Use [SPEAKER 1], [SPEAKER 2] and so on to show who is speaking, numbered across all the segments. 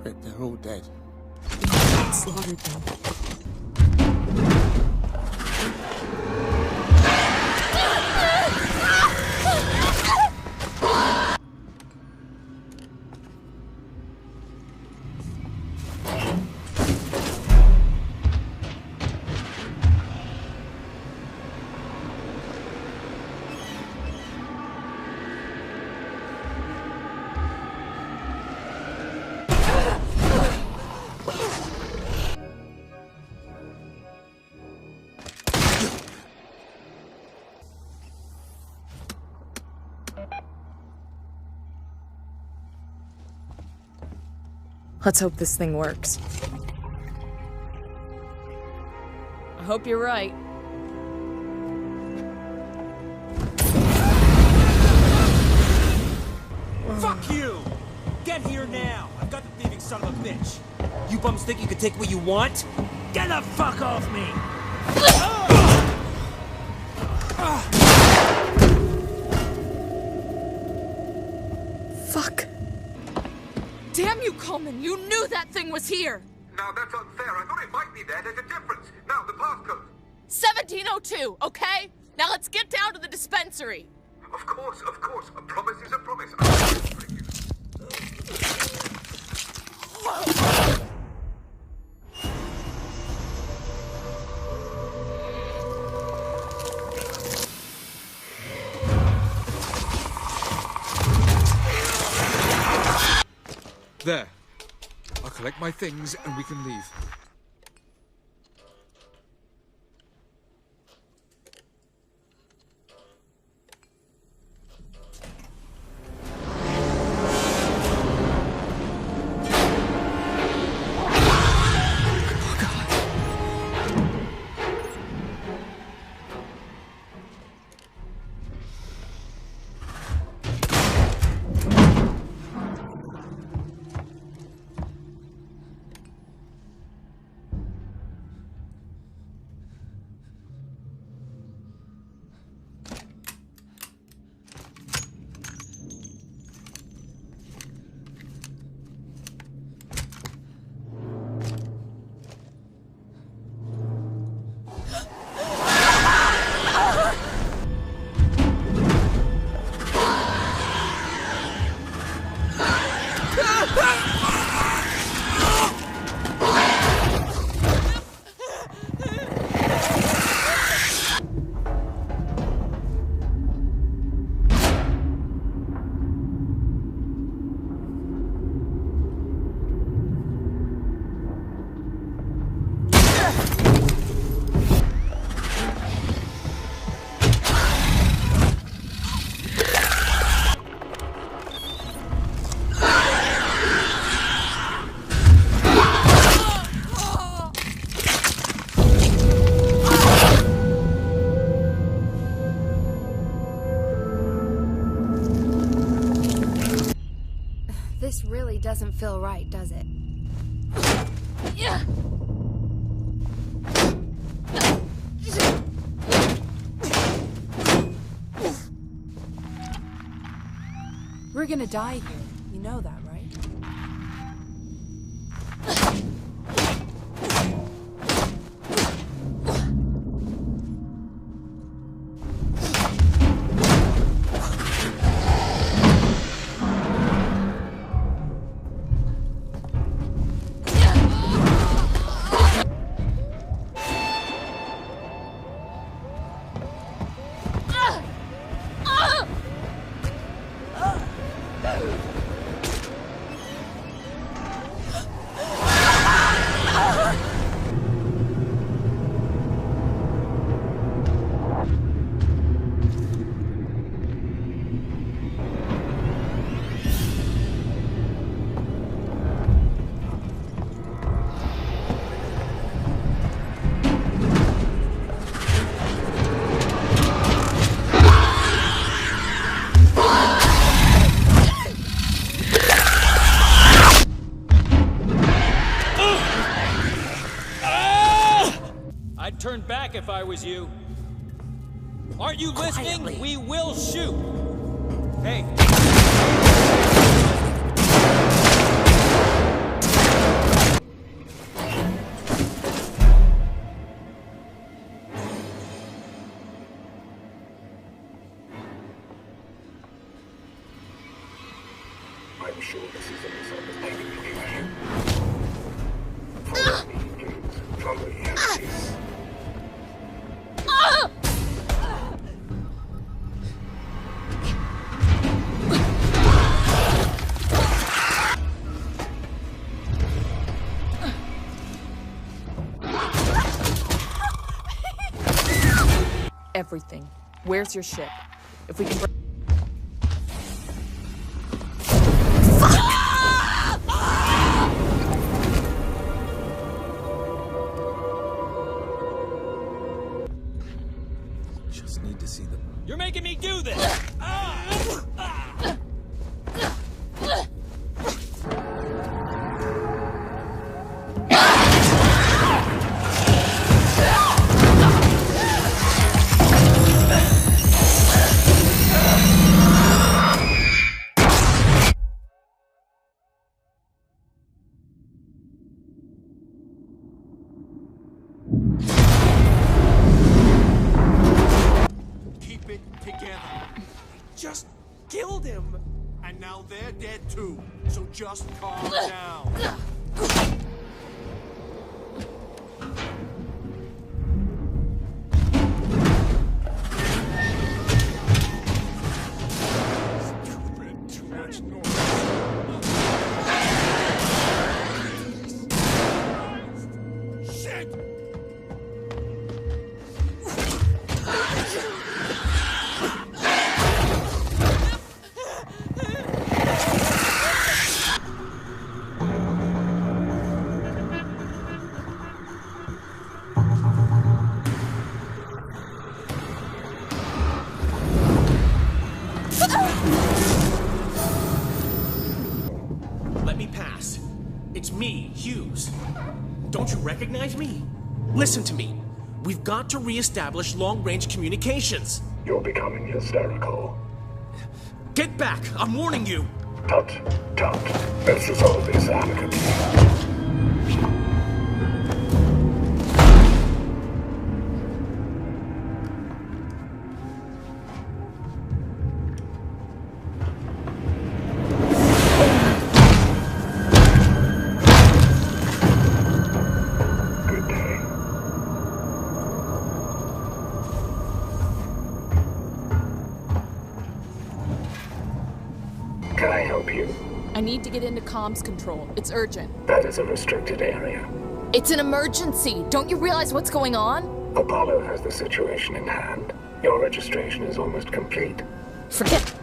[SPEAKER 1] bet they're all dead.
[SPEAKER 2] Slaughtered them. Let's hope this thing works. I hope you're right.
[SPEAKER 3] Fuck you! Get here now! I've got the thieving son of a bitch! You bums think you can take what you want? Get the fuck off me!
[SPEAKER 2] Fuck. Damn you, Coleman! You knew that thing was here!
[SPEAKER 4] Now that's unfair. I thought it might be there. There's a difference. Now, the passcode.
[SPEAKER 2] 1702, okay? Now let's get down to the dispensary.
[SPEAKER 4] Of course, of course. A promise is a promise.
[SPEAKER 5] There. I'll collect my things and we can leave.
[SPEAKER 6] This really doesn't feel right, does it?
[SPEAKER 2] Yeah.
[SPEAKER 6] We're gonna die here. You know that, right?
[SPEAKER 3] I'd turn back if I was you. Aren't you listening?
[SPEAKER 2] Quietly.
[SPEAKER 3] We will shoot. Hey.
[SPEAKER 1] Follow me, please. Follow you, please.
[SPEAKER 6] Everything. Where's your ship? If we can.
[SPEAKER 3] Just need to see them. You're making me do this!
[SPEAKER 7] Keep it together.
[SPEAKER 3] Just killed him!
[SPEAKER 7] And now they're dead too. So just calm down. Stupid, too much noise. Shit!
[SPEAKER 3] Let me pass. It's me, Hughes. Don't you recognize me? Listen to me. We've got to re-establish long-range communications.
[SPEAKER 1] You're becoming hysterical.
[SPEAKER 3] Get back! I'm warning you!
[SPEAKER 1] Tut, tut. Let's resolve this amicably. Good day. Can I help you?
[SPEAKER 6] I need to get into comms control. It's urgent.
[SPEAKER 1] That is a restricted area.
[SPEAKER 6] It's an emergency. Don't you realize what's going on?
[SPEAKER 1] Apollo has the situation in hand. Your registration is almost complete.
[SPEAKER 6] Forget.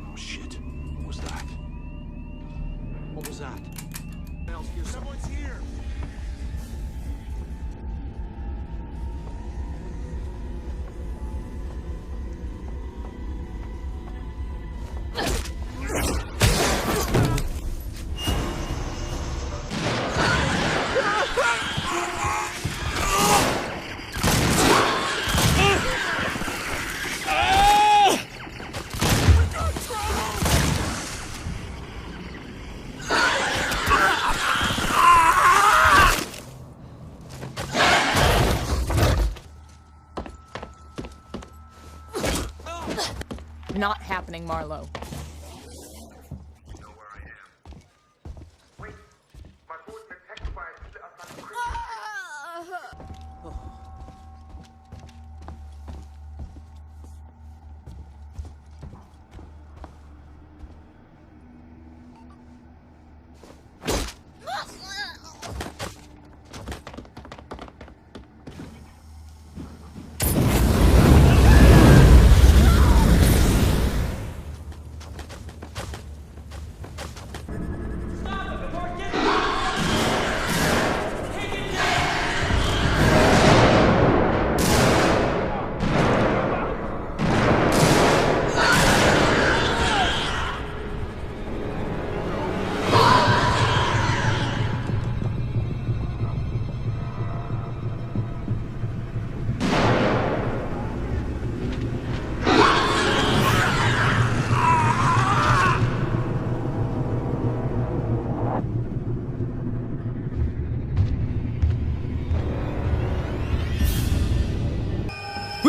[SPEAKER 7] Oh shit. What was that? What was that? Someone's here!
[SPEAKER 6] Not happening, Marlowe.
[SPEAKER 4] You know where I am. Wait, my phone's been hacked by a criminal.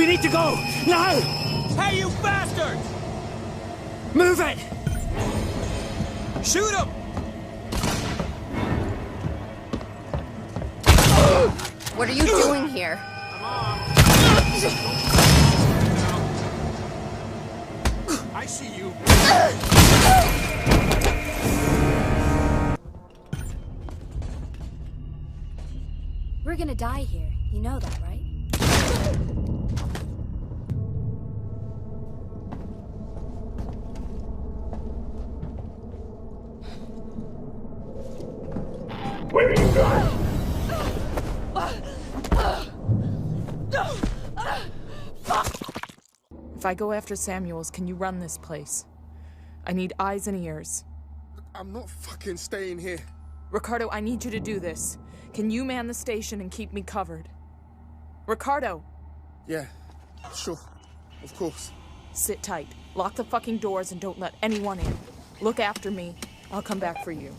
[SPEAKER 3] We need to go! Now!
[SPEAKER 7] Hey, you bastard!
[SPEAKER 3] Move it!
[SPEAKER 5] Shoot him!
[SPEAKER 8] What are you doing here?
[SPEAKER 7] I see you.
[SPEAKER 6] We're gonna die here. You know that, right?
[SPEAKER 1] Where are you going?
[SPEAKER 2] If I go after Samuels, can you run this place? I need eyes and ears.
[SPEAKER 7] I'm not fucking staying here.
[SPEAKER 2] Ricardo, I need you to do this. Can you man the station and keep me covered? Ricardo!
[SPEAKER 7] Yeah, sure. Of course.
[SPEAKER 2] Sit tight. Lock the fucking doors and don't let anyone in. Look after me. I'll come back for you.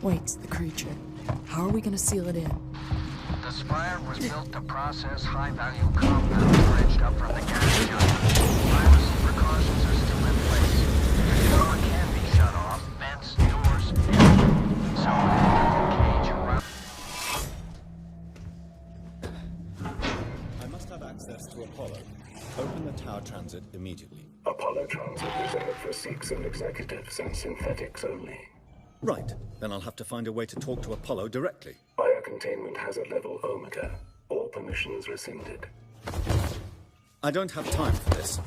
[SPEAKER 2] Wait, the creature. How are we gonna seal it in?
[SPEAKER 9] The spire was built to process high-value compounds dredged up from the gas giant. Privacy precautions are still in place. The door can be shut off, vents, doors, so cage around.
[SPEAKER 10] I must have access to Apollo. Open the tower transit immediately.
[SPEAKER 1] Apollo transit reserved for Sikhs and executives and synthetics only.
[SPEAKER 10] Right. Then I'll have to find a way to talk to Apollo directly.
[SPEAKER 1] Biocontainment hazard level Omega. All permissions rescinded.
[SPEAKER 10] I don't have time for this.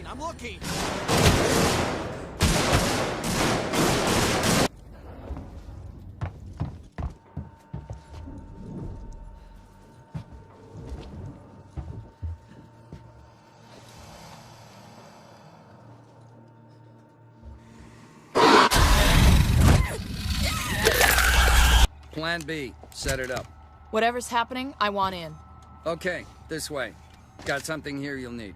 [SPEAKER 7] I'm looking.
[SPEAKER 11] Plan B. Set it up.
[SPEAKER 2] Whatever's happening, I want in.
[SPEAKER 11] Okay, this way. Got something here you'll need.